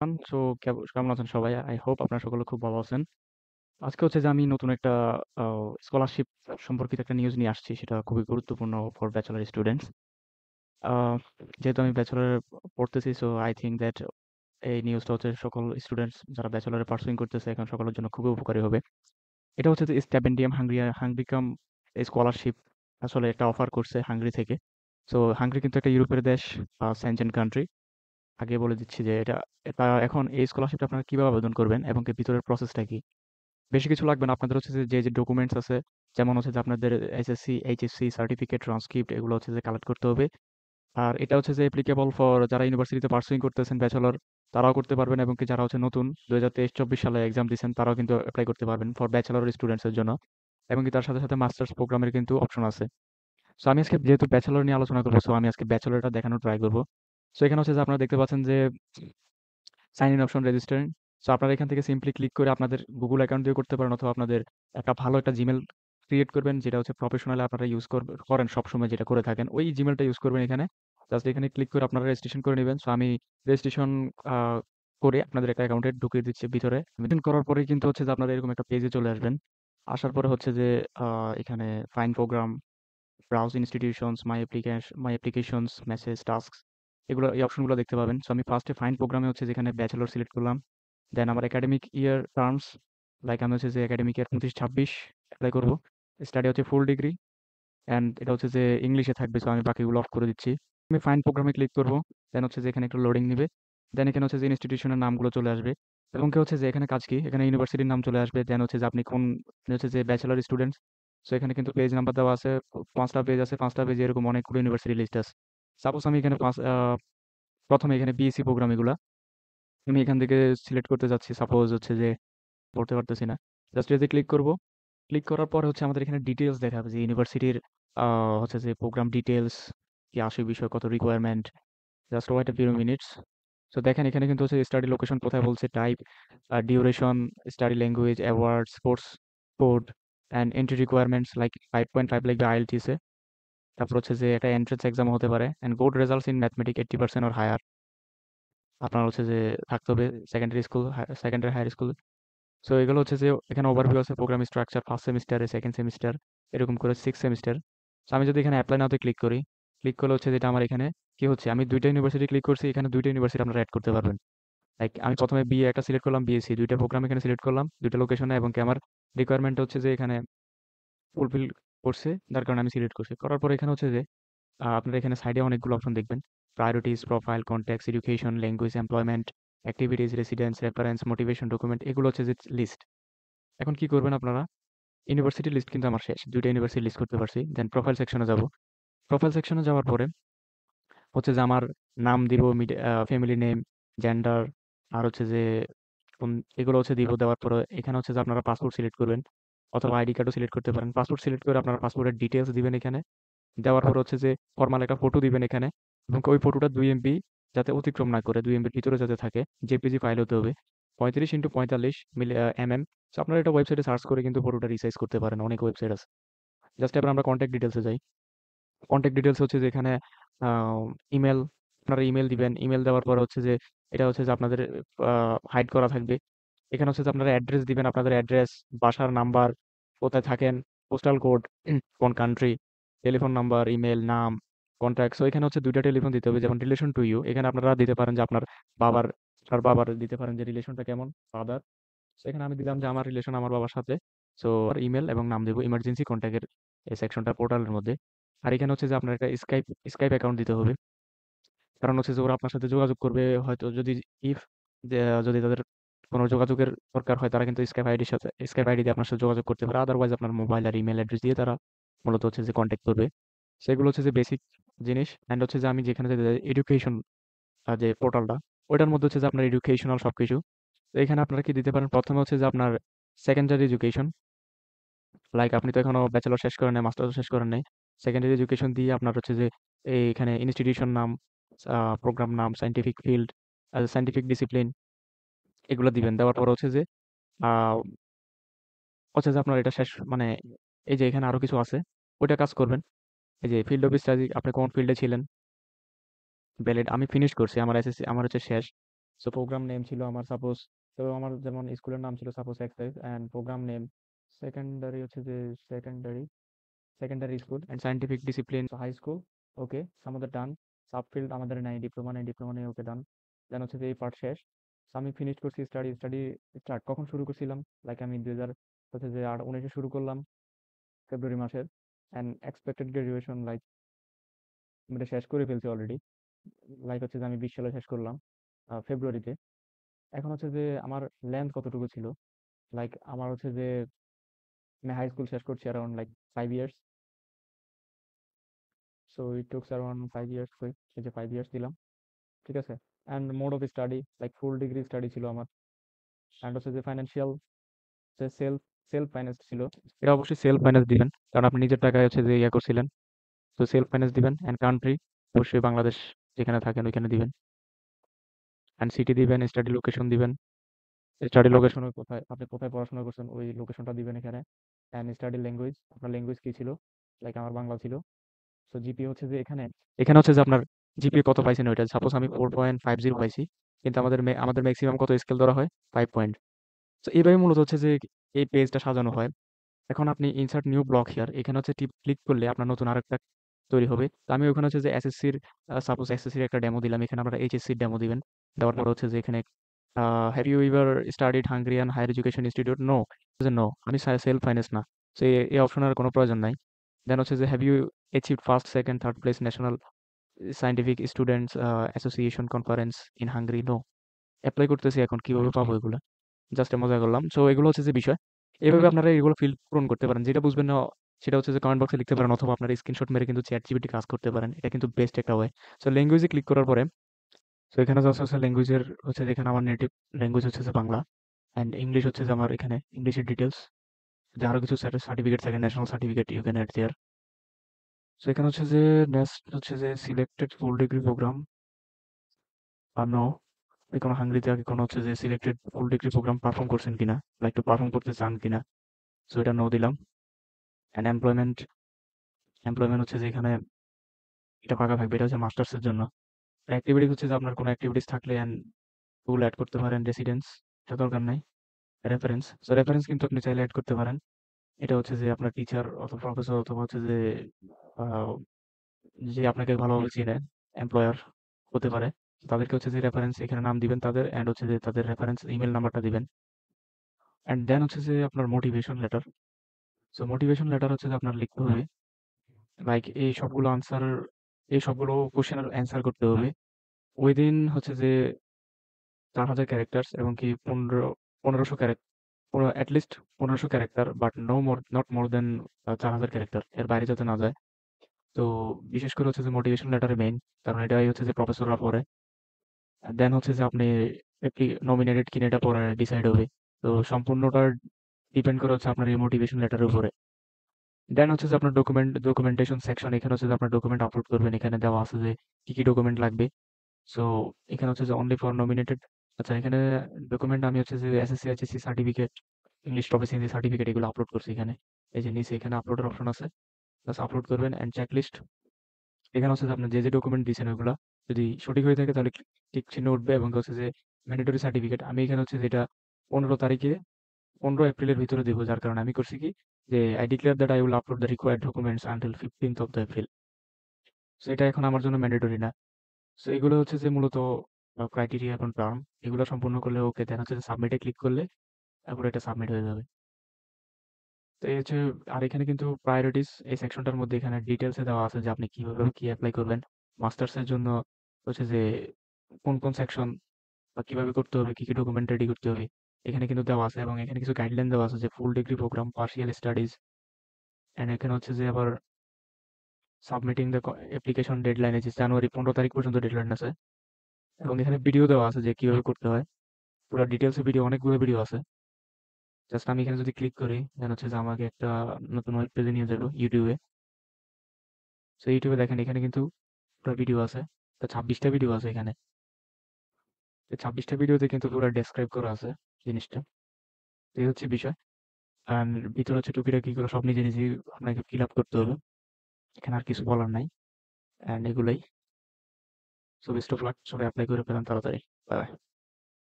So কেমন আছেন সবাই? আই হোপ আপনারা সকলে খুব ভালো আছেন। আজকে হচ্ছে যে আমি নতুন একটা স্কলারশিপ সম্পর্কিত একটা নিউজ নিয়ে আসছি। সেটা খুবই গুরুত্বপূর্ণ ফর ব্যাচেলর স্টুডেন্টস। আ যেহেতু আমি ব্যাচেলরে পড়তেছি, সো আই থিংক দ্যাট এই নিউজটা হচ্ছে সকল স্টুডেন্টস যারা ব্যাচেলরে পার্সুইং করতেছে এখন সকলের জন্য খুবই উপকারী হবে। এটা হচ্ছে যে স্টিপেন্ডিয়াম হাংরিকাম স্কলারশিপ আসলে একটা অফার করছে হাঙ্গেরি থেকে। সো হাঙ্গেরি কিন্তু একটা ইউরোপের দেশ, সেনজেন কান্ট্রি। আগে বলে দিচ্ছি যে এটা এখন এই স্কলারশিপটা আপনারা কিভাবে আবেদন করবেন এবং কি ভিতরের প্রসেসটা কি? বেশি কিছু লাগবে না। আপনাদের হচ্ছে যে ডকুমেন্টস আছে, যেমন হচ্ছে যে আপনাদের এসএসসি, এইচএসসি সার্টিফিকেট, ট্রান্সক্রিপ্ট এগুলো হচ্ছে যে কালেক্ট করতে হবে। আর এটা হচ্ছে যে অ্যাপ্লিকেবল ফর যারা ইউনিভার্সিটিতে পার্সুইং করতেছেন ব্যাচেলর, তারাও করতে পারবেন এবং কি যারা হচ্ছে নতুন 2023-24 সালে এক্সাম দিয়েছেন তারাও কিন্তু এপ্লাই করতে পারবেন ফর ব্যাচেলর স্টুডেন্টস এর জন্য। এবং কি তার সাথে সাথে মাস্টার্স প্রোগ্রামের কিন্তু অপশন আছে। সো আমি আজকে যেহেতু ব্যাচেলর নিয়ে আলোচনা করবো, সো আমি আজকে ব্যাচেলরটা দেখানোর ট্রাই করবো। সো এখানে হচ্ছে যে আপনারা দেখতে পাচ্ছেন যে sign in option register. So আপনারা এখান থেকে সিম্পলি ক্লিক করে আপনাদের গুগল অ্যাকাউন্ট দিয়ে করতে পারেন, অথবা আপনাদের ভালো একটা জিমেল ক্রিয়েট করবেন, যেটা হচ্ছে প্রফেশনাল আপনারা ইউজ করেন সবসময়, যেটা করে থাকেন ওই জিমেলটা ইউজ করবেন। এখানে জাস্ট এখানে ক্লিক করে আপনারা রেজিস্ট্রেশন করে নেবেন। সো আমি রেজিস্ট্রেশন করে আপনাদের একটা অ্যাকাউন্টে ঢুকিয়ে দিচ্ছি ভিতরে। রেজিস্ট্রেশন করার পরেই কিন্তু হচ্ছে যে আপনারা এরকম একটা পেজে চলে আসবেন। আসার পরে হচ্ছে যে এখানে ফাইন প্রোগ্রাম, ব্রাউজ ইনস্টিটিউশনস, মাই অ্যাপ্লিকেশনস, মেসেজ, টাস্কস, এই অপশনগুলো দেখতে পাবেন। সো আমি ফার্স্টে ফাইন প্রোগ্রামে হচ্ছে যেখানে ব্যাচেলর সিলেক্ট করলাম। দেন আমার একাডেমিক ইয়ার টার্মস, লাইক আমি হচ্ছে যে একাডেমিক ইয়ার 25-26 অ্যাপ্লাই করবো। স্টাডি হচ্ছে ফুল ডিগ্রি, অ্যান্ড এটা হচ্ছে যে ইংলিশে থাকবে। সো আমি বাকিগুলো অফ করে দিচ্ছি। আমি ফাইন প্রোগ্রামে ক্লিক করবো। দেন হচ্ছে যে এখানে একটু লোডিং নিবে। দেন এখানে হচ্ছে যে ইনস্টিটিউশনের নামগুলো চলে আসবে, এবং কি হচ্ছে যে এখানে কাজ কি, এখানে ইউনিভার্সিটির নাম চলে আসবে। দেন হচ্ছে যে আপনি কোন, হচ্ছে যে ব্যাচেলর স্টুডেন্টস। সো এখানে কিন্তু পেজ নাম্বার দেওয়া আছে, 5টা পেজ আছে, 5টা পেজে এরকম অনেকগুলো ইউনিভার্সিটি লিস্ট আছে। সাপোজ আমি এখানে প্রথমে এখানে বিএসসি প্রোগ্রাম এগুলা আমি এখান থেকে সিলেক্ট করতে যাচ্ছি। সাপোজ হচ্ছে যে পড়তে পারতেছি না, জাস্ট এতে ক্লিক করব। ক্লিক করার পর হচ্ছে আমাদের এখানে ডিটেলস দেখাবে যে ইউনিভার্সিটির হচ্ছে যে প্রোগ্রাম ডিটেলস, কি আসে বিষয়, কত requirement. Just wait few minutes. So দেখেন এখানে কিন্তু হচ্ছে স্টাডি লোকেশন কোথায় বলছে, type, duration, study language, award, sports code, and entry requirements like 5.5 লাগবে আইএলটিএস এ। তারপর হচ্ছে যে এটা এন্ট্রান্স এক্সাম হতে পারে, and good results in mathematics 80% or higher আপনার হচ্ছে যে থাকতে হবে secondary school, secondary higher school. So এগুলো হচ্ছে যে এখানে ওভারভিউ আছে, প্রোগ্রাম স্ট্রাকচার, ফার্স্ট সেমিস্টারে, সেকেন্ড সেমিস্টার, এরকম করে 6 সেমিস্টার। সো আমি যদি এখানে অ্যাপ্লাই নাওতে ক্লিক করি, ক্লিক করলে হচ্ছে যেটা আমার এখানে কি হচ্ছে, আমি দুইটা ইউনিভার্সিটি ক্লিক করছি, এখানে দুইটা ইউনিভার্সিটি আপনারা অ্যাড করতে পারবেন। লাইক আমি প্রথমে বিএ একটা সিলেক্ট করলাম, বিএসসি দুইটা প্রোগ্রাম এখানে সিলেক্ট করলাম, দুইটা লোকেশনে, এবং কি আমার রিকোয়ারমেন্ট হচ্ছে যে এখানে ফুলফিল করছে, যার কারণে আমি সিলেক্ট করছি। করার পরে এখানে হচ্ছে যে আপনারা এখানে সাইডে অনেকগুলো অপশন দেখবেন, priorities, profile, contacts, education, language, employment, activities, residence, reference, motivation document, এগুলো হচ্ছে যে লিস্ট। এখন কি করবেন আপনারা, ইউনিভার্সিটি লিস্ট কিন্তু আমার শেষ, দুইটা ইউনিভার্সিটি লিস্ট করতে পারছি। দেন প্রোফাইল সেকশনে যাব। প্রোফাইল সেকশনে যাওয়ার পরে হচ্ছে যে আমার নাম দিব, ফ্যামিলি নেম, জেন্ডার, আর হচ্ছে যে কোন, এগুলো হচ্ছে দিব। দেওয়ার পরে এখানে হচ্ছে যে আপনারা পাসপোর্ট সিলেক্ট করবেন, অথবা আইডি কার্ডও সিলেক্ট করতে পারেন। পাসপোর্ট সিলেক্ট করে আপনারা পাসপোর্টের ডিটেলস দিবেন এখানে। দেওয়ার পর হচ্ছে যে ফরমাল একটা ফটো দিবেন এখানে, এবং ওই ফটোটা 2 এমবি যাতে অতিক্রম না করে, 2 এমবির ভিতরে যাতে থাকে, জেপিজি ফাইল হতে হবে, 35x45 mm। সো আপনারা এটা ওয়েবসাইটে সার্চ করে কিন্তু ফটোটা রিসাইজ করতে পারেন, অনেক ওয়েবসাইট আছে। জাস্ট এবার আমরা কন্ট্যাক্ট ডিটেলসে যাই। কন্ট্যাক্ট ডিটেলস হচ্ছে যে এখানে ইমেল, আপনারা ইমেল দিবেন। ইমেল দেওয়ার পর হচ্ছে যে এটা হচ্ছে যে আপনাদের হাইড করা থাকবে। এখানে হচ্ছে যে আপনারা অ্যাড্রেস দিবেন, আপনাদের অ্যাড্রেস, বাসার নাম্বার, কোথায় থাকেন, পোস্টাল কোড, কোন কান্ট্রি, টেলিফোন নাম্বার, ইমেল, নাম, কন্ট্যাক্ট। সো এখানে হচ্ছে দুইটা টেলিফোন দিতে হবে, যেমন রিলেশন টু ইউ, এখানে আপনারা দিতে পারেন যে আপনার বাবার, আপনার বাবার দিতে পারেন যে রিলেশনটা কেমন, ফাদার। সো এখানে আমি দিলাম যে আমার রিলেশন আমার বাবার সাথে। সো ইমেল এবং নাম দেবো ইমার্জেন্সি কন্ট্যাক্টের এই সেকশনটা পোর্টালের মধ্যে। আর এখানে হচ্ছে যে আপনার একটা স্কাইপ অ্যাকাউন্ট দিতে হবে, কারণ হচ্ছে যে ওরা আপনার সাথে যোগাযোগ করবে হয়তো, যদি ইফ যদি তাদের কোনো যোগাযোগের দরকার হয়, তারা কিন্তু স্কাইপ আইডি দিয়ে আপনার সাথে যোগাযোগ করতে পারে। আদারওয়াইজ আপনার মোবাইল আর ইমেল অ্যাড্রেস দিয়ে তারা মূলত হচ্ছে যে কন্ট্যাক্ট করবে। সেগুলো হচ্ছে যে বেসিক জিনিস। অ্যান্ড হচ্ছে যে আমি যেখানে এডুকেশন যে পোর্টালটা, ওইটার মধ্যে হচ্ছে যে আপনার এডুকেশনাল সবকিছু। তো এখানে আপনারা কি দিতে পারেন, প্রথমে হচ্ছে যে আপনার সেকেন্ডারি এডুকেশন, লাইক আপনি তো এখনো ব্যাচেলর শেষ করেন নাই, মাস্টার্স শেষ করেন নাই। সেকেন্ডারি এডুকেশন দিয়ে আপনার হচ্ছে যে এখানে ইনস্টিটিউশন নাম, প্রোগ্রাম নাম, সায়েন্টিফিক ফিল্ড, সায়েন্টিফিক ডিসিপ্লিন, এগুলো দিবেন। দেওয়ার পর আহ, হচ্ছে যে আপনার এটা শেষ, মানে এই যে এখানে আরো কিছু আছে, ওইটা কাজ করবেন। এই যে ফিল্ড অফ স্টাডি, আপনি কোন ফিল্ডে ছিলেন, ভ্যালিড, আমি ফিনিশ করছি, আমার এসএসসি আমার হচ্ছে শেষ। সো প্রোগ্রাম নেম ছিল আমার সাপোজ, তো আমার যেমন স্কুলের নাম ছিল suppose excise and program name secondary হচ্ছে যে secondary secondary school and scientific discipline high school. Okay, আমাদের ডান। সাবফিল্ড আমাদের নাই, ডিপ্লোমা নেই, ওকে ডান। দেন হচ্ছে যে এই পার্ট শেষ। So আমি ফিনিশ করছি স্টাডি স্টাডি স্টার্ট কখন শুরু করছিলাম, লাইক আমি 2019-এ শুরু করলাম ফেব্রুয়ারি মাসের। অ্যান্ড এক্সপেক্টেড গ্রাজুয়েশন লাইক আমি এটা শেষ করে ফেলছি অলরেডি। লাইক হচ্ছে যে আমি 20 সালে শেষ করলাম ফেব্রুয়ারিতে। এখন হচ্ছে যে আমার লেন্থ কতটুকু ছিল, লাইক আমার হচ্ছে যে আমি হাই স্কুল শেষ করছি around like 5 years. So it took around 5 years, এই যে 5 ইয়ার্স দিলাম, ঠিক আছে। And mode of study like full degree study ছিল আমার। অ্যান্ড হচ্ছে যে ফাইন্যান্সিয়াল যে সেলফ সেলফ ফাইন্যান্স ছিল, এটা অবশ্যই সেলফ ফাইন্যান্স দিবেন কারণ আপনি নিজের টাকায় হচ্ছে যে ইয়ে করছিলেন। তো সেলফ ফাইন্যান্স দিবেন। অ্যান্ড কান্ট্রি অবশ্যই বাংলাদেশ, যেখানে থাকেন ওইখানে দিবেন। অ্যান্ড সিটি দিবেন, স্টাডি লোকেশন দিবেন, স্টাডি লোকেশনের কোথায় আপনি কোথায় পড়াশোনা করছেন ওই লোকেশনটা দিবেন এখানে। অ্যান্ড স্টাডি ল্যাঙ্গুয়েজ, আপনার ল্যাঙ্গুয়েজ কি ছিল, লাইক আমার বাংলা ছিল। সো জিপিএ হচ্ছে যে এখানে এখানে হচ্ছে যে আপনার জিপিএ কত পাইছেন ওইটা, সাপোজ আমি 4.50 পাইছি, কিন্তু আমাদের ম্যাক্সিমাম কত স্কেল ধরা হয়, 5 পয়েন্ট। তো এইভাবে মূলত হচ্ছে যে এই পেজটা সাজানো হয়। এখন আপনি ইনসার্ট নিউ ব্লক হিয়ার, এখানে হচ্ছে টিপ ক্লিক করলে আপনার নতুন আরেকটা তৈরি হবে। তো আমি ওখানে হচ্ছে যে এসএসসির সাপোজ এসএসসির একটা ডেমো দিলাম, এখানে আপনারা এইচএসসির ডেমো দিবেন। দেওয়ার পর হচ্ছে যে এখানে have you ever studied Hungarian higher education institute, no, no, আমি সেলফ ফাইন্যান্স না। সো এই অপশনের কোনো প্রয়োজন নাই। দেন হচ্ছে যে have you achieved first second third place national scientific students association conference in Hungary, no. Apply করতেছি, এখন কিভাবে পাবো এগুলো, জাস্ট মজা করলাম। সো এগুলো হচ্ছে যে বিষয়, এভাবে আপনারা এগুলো ফিল পূরণ করতে পারেন। যেটা বুঝবেন না সেটা হচ্ছে যে কমেন্ট বক্সে লিখতে পারেন, অথবা আপনার স্ক্রিনশট মেরে কিন্তু চ্যাট জিপিটি কাজ করতে পারেন, এটা কিন্তু বেস্ট একটা ওয়ে। সো ল্যাঙ্গুয়েজে ক্লিক করার পরে, সো এখানে জাস্ট হচ্ছে ল্যাঙ্গুয়েজের হচ্ছে যে এখানে আমার নেটিভ ল্যাঙ্গুয়েজ হচ্ছে যে বাংলা। অ্যান্ড ইংলিশ হচ্ছে যে আমার এখানে ইংলিশের ডিটেলস, যে আরো কিছু সার্টিফিকেট থাকে, national certificate you can add there. So এখানে হচ্ছে যে নেক্সট হচ্ছে যে সিলেক্টেড ফুল ডিগ্রি প্রোগ্রাম বা নো, কোনো হাঙ্গেরিতে আগে কোনো হচ্ছে যে selected full degree program perform করছেন কিনা বা একটু পারফর্ম করতে চান কিনা। সো এটা নো দিলাম। অ্যান্ড এমপ্লয়মেন্ট হচ্ছে যে এখানে এটা ফাঁকা থাকবে, এটা হচ্ছে মাস্টার্স এর জন্য। অ্যাক্টিভিটি হচ্ছে যে আপনার কোনো অ্যাক্টিভিটিস থাকলে অ্যান্ড টুল অ্যাড করতে পারেন, রেসিডেন্স এটা দরকার নাই। রেফারেন্স, সো রেফারেন্স কিন্তু আপনি চাইলে অ্যাড করতে পারেন। এটা হচ্ছে যে আপনার টিচার অথবা প্রফেসর অথবা হচ্ছে যে আহ, যে আপনাকে ভালোভাবে চিনে, এমপ্লয়ার হতে পারে, তাদেরকে হচ্ছে যে রেফারেন্স এখানে নাম দিবেন তাদের, অ্যান্ড হচ্ছে যে তাদের রেফারেন্স ইমেল নাম্বারটা দিবেন। অ্যান্ড দেন হচ্ছে যে আপনার motivation letter. So motivation letter হচ্ছে যে আপনার লিখতে হবে লাইক এই সবগুলো কোশ্চেনের অ্যান্সার করতে হবে উইদিন হচ্ছে যে 4,000 ক্যারেক্টার্স, এবং কি 1500 character, at least 1500 character, but no more not more than 4,000 character, এর বাইরে যাতে না যায়। তো বিশেষ করে হচ্ছে যে মোটিভেশন লেটারে মেইন, কারণ এটাই হচ্ছে যে প্রফেসররা পড়ে। দেন হচ্ছে যে আপনি একটি নমিনেটেড কিনা এটা পরে ডিসাইড হবে। তো সম্পূর্ণটা ডিপেন্ড করে হচ্ছে আপনার এই মোটিভেশন লেটারের উপরে। দেন হচ্ছে যে আপনার ডকুমেন্টেশন সেকশন, এখানে হচ্ছে যে আপনার ডকুমেন্ট আপলোড করবেন, এখানে দেওয়া আছে যে কি কি ডকুমেন্ট লাগবে। সো এখানে হচ্ছে যে অনলি ফর নমিনেটেড, আচ্ছা এখানে ডকুমেন্ট আমি হচ্ছে যে SSC HSC certificate, English proficiency certificate এগুলো আপলোড করছি এখানে। এই যে নিচে এখানে আপলোডের অপশন আছে, জাস্ট আপলোড করবেন। অ্যান্ড চেকলিস্ট, এখানে হচ্ছে যে আপনি যে ডকুমেন্ট দিয়েছেন ওইগুলা যদি সঠিক হয়ে থাকে তাহলে টিক চিহ্ন উঠবে, এবং হচ্ছে যে ম্যান্ডেটরি সার্টিফিকেট আমি এখানে হচ্ছে যেটা 15 তারিখে 15 এপ্রিলের ভিতরে দিব, যার কারণে আমি করছি কি যে I declare that I will upload the required documents until 15th of April। So এটা এখন আমার জন্য ম্যান্ডেটরি না। সো এগুলো হচ্ছে যে মূলত ক্রাইটেরিয়া এবং টার্ম, এগুলো সম্পূর্ণ করলে ওকে, দেন হচ্ছে যে সাবমিটে ক্লিক করলে তারপরে এটা সাবমিট হয়ে যাবে। তো এই হচ্ছে, আর এখানে কিন্তু প্রায়োরিটিস এই সেকশনটার মধ্যে এখানে ডিটেলসে দেওয়া আছে যে আপনি কিভাবে কি অ্যাপ্লাই করবেন মাস্টার্স এর জন্য, হচ্ছে যে কোন কোন সেকশন বা কিভাবে করতে হবে, কি কি ডকুমেন্ট রেডি করতে হবে, এখানে কিন্তু দেওয়া আছে। এবং এখানে কিছু গাইডলাইন দেওয়া আছে যে full degree program, partial studies. And এখানে হচ্ছে যে আবার সাবমিটিং দ্য অ্যাপ্লিকেশন ডেডলাইন আছে জানুয়ারি 15 তারিখ পর্যন্ত ডেডলাইন আছে। এবং এখানে ভিডিও দেওয়া আছে যে কিভাবে করতে হয়, পুরো ডিটেলসে ভিডিও, অনেকগুলো ভিডিও আছে। জাস্ট আমি এখানে যদি ক্লিক করি দেন হচ্ছে যে আমাকে একটা নতুন ওয়েব পেজে নিয়ে যাবো ইউটিউবে। সো ইউটিউবে দেখেন এখানে কিন্তু পুরো ভিডিও আছে, তো 26টা ভিডিও আছে এখানে। তো 26টা ভিডিওতে কিন্তু পুরো ডেসক্রাইব করা আছে জিনিসটা। তো এই হচ্ছে বিষয়। আর ভিতরে হচ্ছে টুকিটাকি করে সব নিজে নিজেই আপনাকে ফিল আপ করতে হবে, এখানে আর কিছু বলার নাই। অ্যান্ড এগুলাই। সো বেস্ট অফ লাক, সবাই অ্যাপ্লাই করে ফেলেন তাড়াতাড়ি। বাই।